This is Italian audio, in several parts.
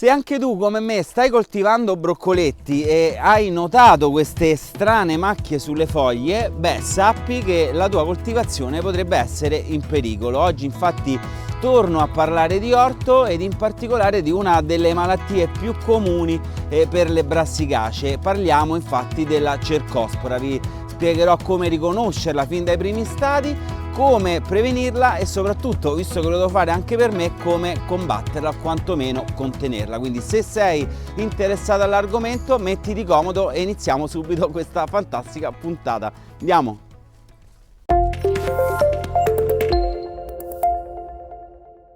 Se anche tu come me stai coltivando broccoletti e hai notato queste strane macchie sulle foglie, beh, sappi che la tua coltivazione potrebbe essere in pericolo. Oggi infatti torno a parlare di orto ed in particolare di una delle malattie più comuni per le brassicacee. Parliamo infatti della cercospora. Vi spiegherò come riconoscerla fin dai primi stadi, come prevenirla e soprattutto, visto che lo devo fare anche per me, come combatterla o quantomeno contenerla. Quindi se sei interessato all'argomento mettiti comodo e iniziamo subito questa fantastica puntata. Andiamo!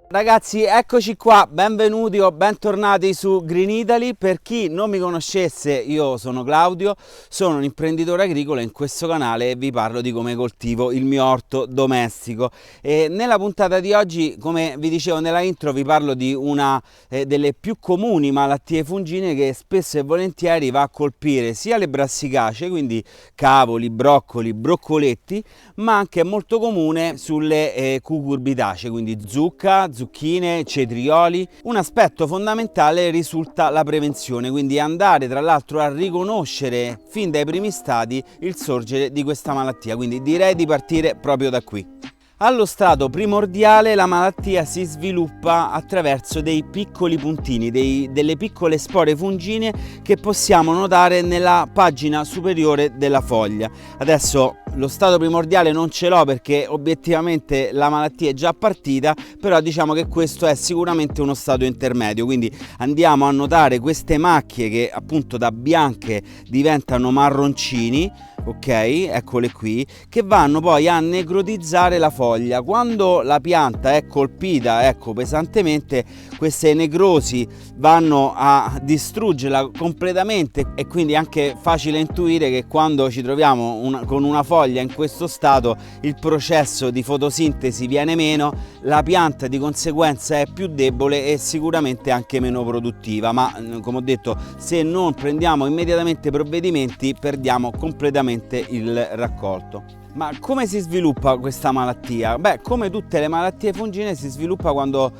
Ragazzi, eccoci qua, benvenuti o bentornati su Green Italy. Per chi non mi conoscesse, io sono Claudio, sono un imprenditore agricolo e in questo canale vi parlo di come coltivo il mio orto domestico. E nella puntata di oggi, come vi dicevo nella intro, vi parlo di una delle più comuni malattie fungine che spesso e volentieri va a colpire sia le brassicacee, quindi cavoli, broccoli, broccoletti, ma anche è molto comune sulle cucurbitacee, quindi zucca, zucchine, cetrioli. Un aspetto fondamentale risulta la prevenzione, quindi andare tra l'altro a riconoscere fin dai primi stadi il sorgere di questa malattia, quindi direi di partire proprio da qui. Allo stato primordiale la malattia si sviluppa attraverso dei piccoli puntini, delle piccole spore fungine che possiamo notare nella pagina superiore della foglia. Adesso lo stato primordiale non ce l'ho perché obiettivamente la malattia è già partita, però diciamo che questo è sicuramente uno stato intermedio, quindi andiamo a notare queste macchie che appunto da bianche diventano marroncini, ok, eccole qui, che vanno poi a necrotizzare la foglia. Quando la pianta è colpita, ecco, pesantemente, queste necrosi vanno a distruggerla completamente e quindi è anche facile intuire che quando ci troviamo con una foglia in questo stato il processo di fotosintesi viene meno, la pianta di conseguenza è più debole e sicuramente anche meno produttiva, ma come ho detto, se non prendiamo immediatamente provvedimenti perdiamo completamente il raccolto. Ma come si sviluppa questa malattia? Beh, come tutte le malattie fungine si sviluppa quando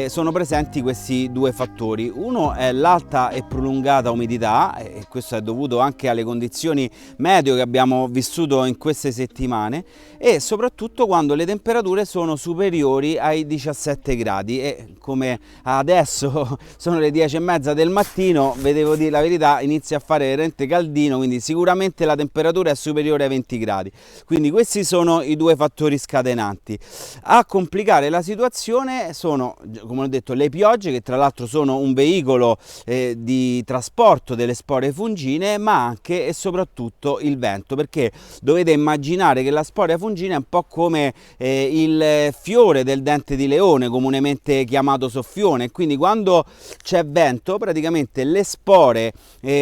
sono presenti questi due fattori. Uno è l'alta e prolungata umidità, e questo è dovuto anche alle condizioni meteo che abbiamo vissuto in queste settimane, e soprattutto quando le temperature sono superiori ai 17 gradi e come adesso sono le 10:30 del mattino, vi devo dire la verità, inizia a fare veramente caldino, quindi sicuramente la temperatura è superiore ai 20 gradi. Quindi questi sono i due fattori scatenanti. A complicare la situazione sono, come ho detto, le piogge, che tra l'altro sono un veicolo di trasporto delle spore fungine, ma anche e soprattutto il vento, perché dovete immaginare che la spora fungina è un po' come il fiore del dente di leone, comunemente chiamato soffione, quindi quando c'è vento praticamente le spore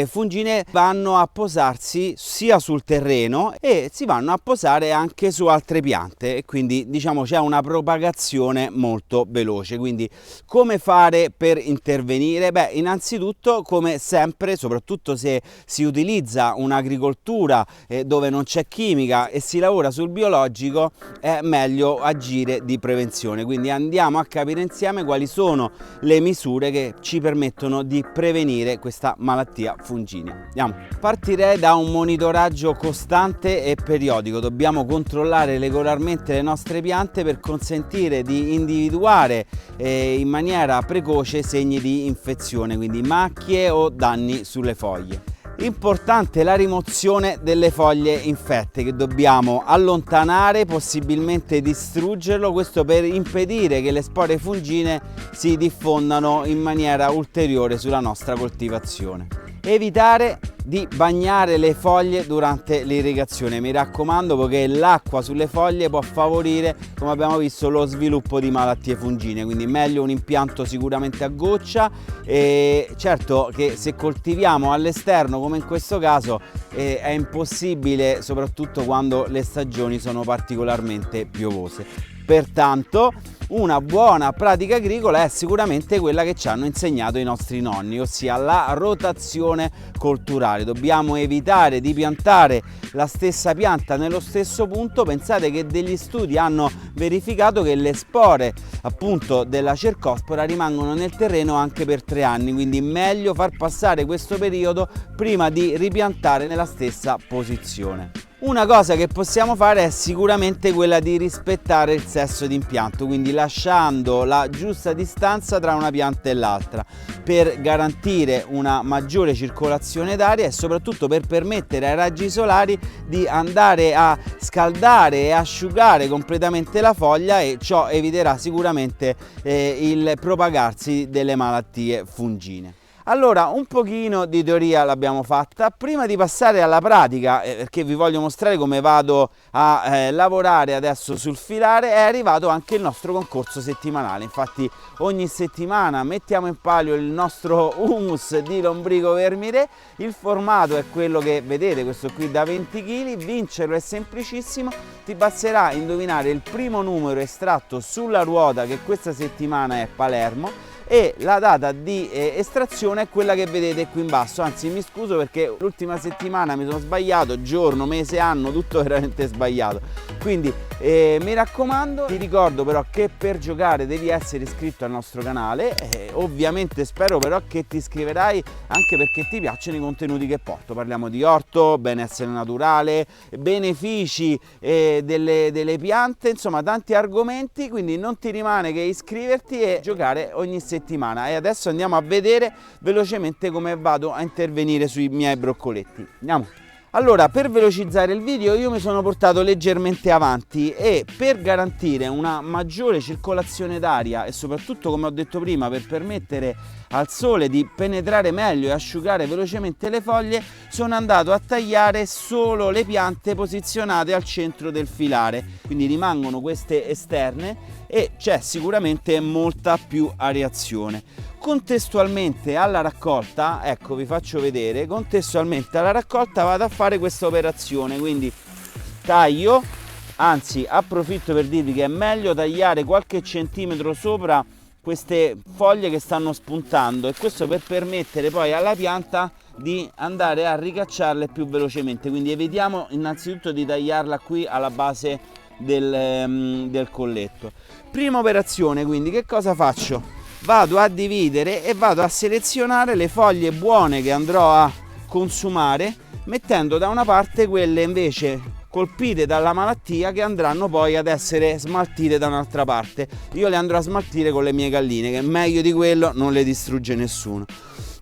fungine vanno a posarsi sia sul terreno e si vanno a posare anche su altre piante e quindi diciamo c'è una propagazione molto veloce. Quindi come fare per intervenire? Beh, innanzitutto, come sempre, soprattutto se si utilizza un'agricoltura dove non c'è chimica e si lavora sul biologico, è meglio agire di prevenzione. Quindi andiamo a capire insieme quali sono le misure che ci permettono di prevenire questa malattia fungina. Andiamo. Partirei da un monitoraggio costante e periodico. Dobbiamo controllare regolarmente le nostre piante per consentire di individuare in maniera precoce segni di infezione, quindi macchie o danni sulle foglie. Importante la rimozione delle foglie infette che dobbiamo allontanare, possibilmente distruggerlo, questo per impedire che le spore fungine si diffondano in maniera ulteriore sulla nostra coltivazione. Evitare di bagnare le foglie durante l'irrigazione, mi raccomando, perché l'acqua sulle foglie può favorire, come abbiamo visto, lo sviluppo di malattie fungine, quindi meglio un impianto sicuramente a goccia. E certo che se coltiviamo all'esterno come in questo caso è impossibile, soprattutto quando le stagioni sono particolarmente piovose. Pertanto una buona pratica agricola è sicuramente quella che ci hanno insegnato i nostri nonni, ossia la rotazione colturale. Dobbiamo evitare di piantare la stessa pianta nello stesso punto. Pensate che degli studi hanno verificato che le spore appunto della cercospora rimangono nel terreno anche per 3 anni, quindi meglio far passare questo periodo prima di ripiantare nella stessa posizione. Una cosa che possiamo fare è sicuramente quella di rispettare il sesso d'impianto, quindi lasciando la giusta distanza tra una pianta e l'altra per garantire una maggiore circolazione d'aria e soprattutto per permettere ai raggi solari di andare a scaldare e asciugare completamente la foglia, e ciò eviterà sicuramente il propagarsi delle malattie fungine. Allora, un pochino di teoria l'abbiamo fatta. Prima di passare alla pratica, perché vi voglio mostrare come vado a lavorare adesso sul filare, è arrivato anche il nostro concorso settimanale. Infatti ogni settimana mettiamo in palio il nostro humus di lombrico vermire. Il formato è quello che vedete, questo qui da 20 kg. Vincerlo è semplicissimo, ti basterà indovinare il primo numero estratto sulla ruota, che questa settimana è Palermo, e la data di estrazione è quella che vedete qui in basso. Anzi, mi scuso perché l'ultima settimana mi sono sbagliato, giorno, mese, anno, tutto veramente sbagliato. Quindi mi raccomando, ti ricordo però che per giocare devi essere iscritto al nostro canale. Ovviamente spero però che ti iscriverai anche perché ti piacciono i contenuti che porto. Parliamo di orto, benessere naturale, benefici delle piante, insomma tanti argomenti, quindi non ti rimane che iscriverti e giocare ogni settimana. E adesso andiamo a vedere velocemente come vado a intervenire sui miei broccoletti. Andiamo! Allora, per velocizzare il video io mi sono portato leggermente avanti, e per garantire una maggiore circolazione d'aria e soprattutto, come ho detto prima, per permettere al sole di penetrare meglio e asciugare velocemente le foglie, sono andato a tagliare solo le piante posizionate al centro del filare, quindi rimangono queste esterne e c'è sicuramente molta più areazione. Contestualmente alla raccolta, ecco vi faccio vedere, contestualmente alla raccolta vado a fare questa operazione, quindi taglio, anzi approfitto per dirvi che è meglio tagliare qualche centimetro sopra queste foglie che stanno spuntando, e questo per permettere poi alla pianta di andare a ricacciarle più velocemente. Quindi evitiamo innanzitutto di tagliarla qui alla base del colletto. Prima operazione, quindi che cosa faccio? Vado a dividere e vado a selezionare le foglie buone che andrò a consumare, mettendo da una parte quelle invece colpite dalla malattia che andranno poi ad essere smaltite da un'altra parte. Io le andrò a smaltire con le mie galline, che meglio di quello non le distrugge nessuno.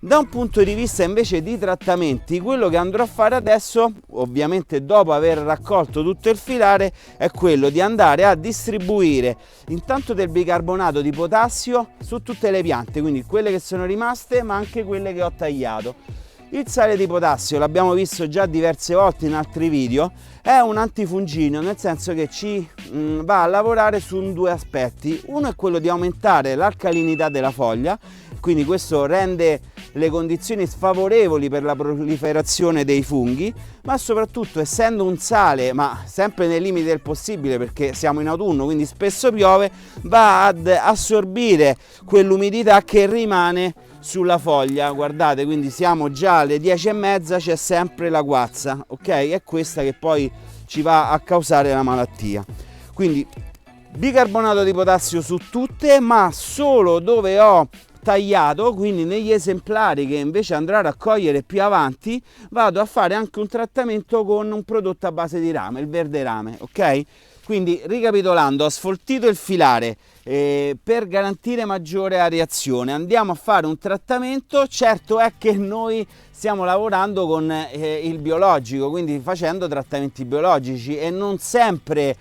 Da un punto di vista invece di trattamenti, quello che andrò a fare adesso, ovviamente dopo aver raccolto tutto il filare, è quello di andare a distribuire intanto del bicarbonato di potassio su tutte le piante, quindi quelle che sono rimaste ma anche quelle che ho tagliato. Il sale di potassio, l'abbiamo visto già diverse volte in altri video, è un antifungino, nel senso che ci va a lavorare su 2 aspetti. Uno è quello di aumentare l'alcalinità della foglia, quindi questo rende le condizioni sfavorevoli per la proliferazione dei funghi, ma soprattutto, essendo un sale, ma sempre nei limiti del possibile perché siamo in autunno, quindi spesso piove, va ad assorbire quell'umidità che rimane sulla foglia. Guardate, quindi siamo già alle 10:30, c'è sempre la guazza, ok? È questa che poi ci va a causare la malattia. Quindi bicarbonato di potassio su tutte, ma solo dove ho tagliato, quindi negli esemplari che invece andrò a raccogliere più avanti vado a fare anche un trattamento con un prodotto a base di rame, il verde rame, ok? Quindi ricapitolando, ho sfoltito il filare per garantire maggiore areazione, andiamo a fare un trattamento. Certo è che noi stiamo lavorando con il biologico, quindi facendo trattamenti biologici, e non sempre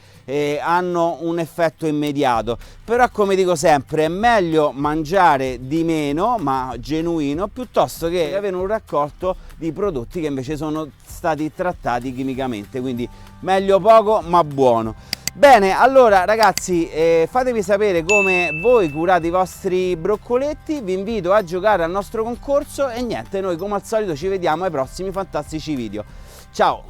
hanno un effetto immediato, però come dico sempre è meglio mangiare di meno ma genuino piuttosto che avere un raccolto di prodotti che invece sono stati trattati chimicamente, quindi meglio poco ma buono. Bene, allora ragazzi, fatemi sapere come voi curate i vostri broccoletti, vi invito a giocare al nostro concorso e niente, noi come al solito ci vediamo ai prossimi fantastici video. Ciao!